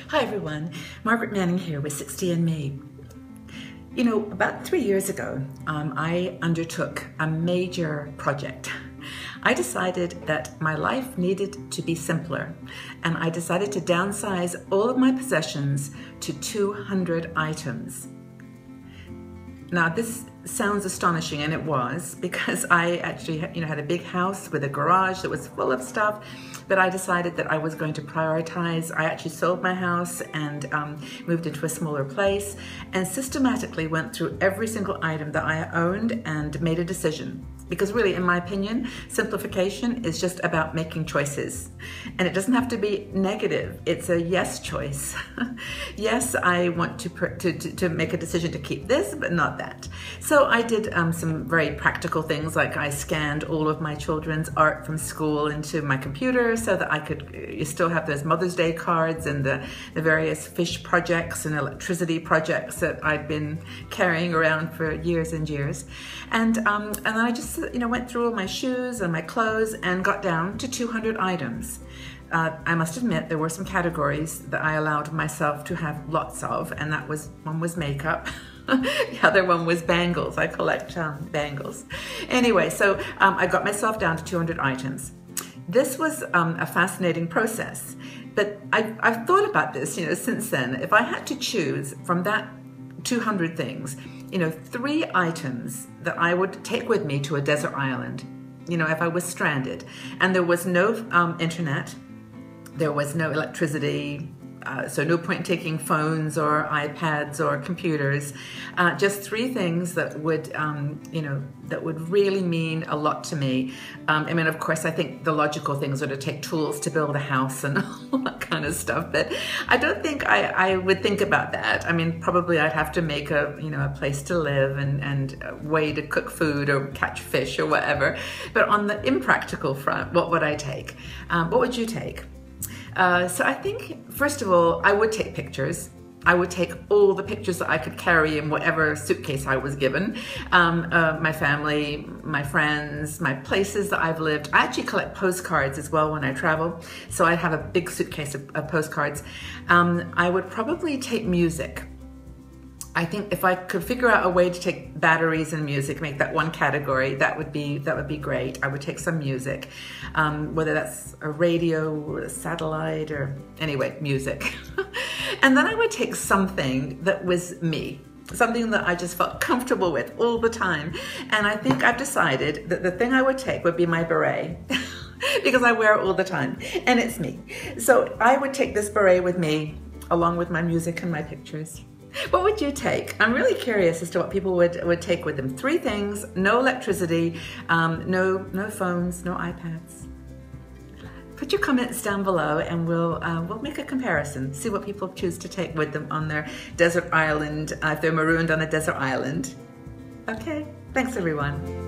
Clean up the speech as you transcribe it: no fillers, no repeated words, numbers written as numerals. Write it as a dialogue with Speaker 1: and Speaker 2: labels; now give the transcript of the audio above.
Speaker 1: Hi everyone, Margaret Manning here with 60andMe. You know, about 3 years ago, I undertook a major project. I decided that my life needed to be simpler, and I decided to downsize all of my possessions to 200 items. Now this sounds astonishing, and it was, because I actually had a big house with a garage that was full of stuff, but I decided that I was going to prioritize. I actually sold my house and moved into a smaller place and systematically went through every single item that I owned and made a decision. Because really, in my opinion, simplification is just about making choices. And it doesn't have to be negative. It's a yes choice. Yes, I want to make a decision to keep this, but not that. So I did some very practical things, like I scanned all of my children's art from school into my computer so that I could still have those Mother's Day cards and the various fish projects and electricity projects that I'd been carrying around for years and years. And then I just went through all my shoes and my clothes and got down to 200 items. I must admit there were some categories that I allowed myself to have lots of, and one was makeup. The other one was bangles. I collect bangles. Anyway, so I got myself down to 200 items. This was a fascinating process, but I've thought about this, since then. If I had to choose from that 200 things, 3 items that I would take with me to a desert island, if I was stranded, and there was no internet, there was no electricity, so no point taking phones or iPads or computers, just 3 things that would, that would really mean a lot to me. I mean, of course, I think the logical things are to take tools to build a house and all that kind of stuff, but I don't think I would think about that. I mean, probably I'd have to make a place to live and a way to cook food or catch fish or whatever. But on the impractical front, what would I take? What would you take? So I think, first of all, I would take pictures. I would take all the pictures that I could carry in whatever suitcase I was given. My family, my friends, my places that I've lived. I actually collect postcards as well when I travel, so I have a big suitcase of postcards. I would probably take music. I think if I could figure out a way to take batteries and music, make that one category, that would be great. I would take some music, whether that's a radio or a satellite, or anyway, music. And then I would take something that was me, something that I just felt comfortable with all the time. And I think I've decided that the thing I would take would be my beret. Because I wear it all the time, and it's me. So I would take this beret with me, along with my music and my pictures. What would you take? I'm really curious as to what people would take with them. 3 things: no electricity, no phones, no iPads. Put your comments down below, and we'll make a comparison. See what people choose to take with them on their desert island, if they're marooned on a desert island. Okay, thanks everyone.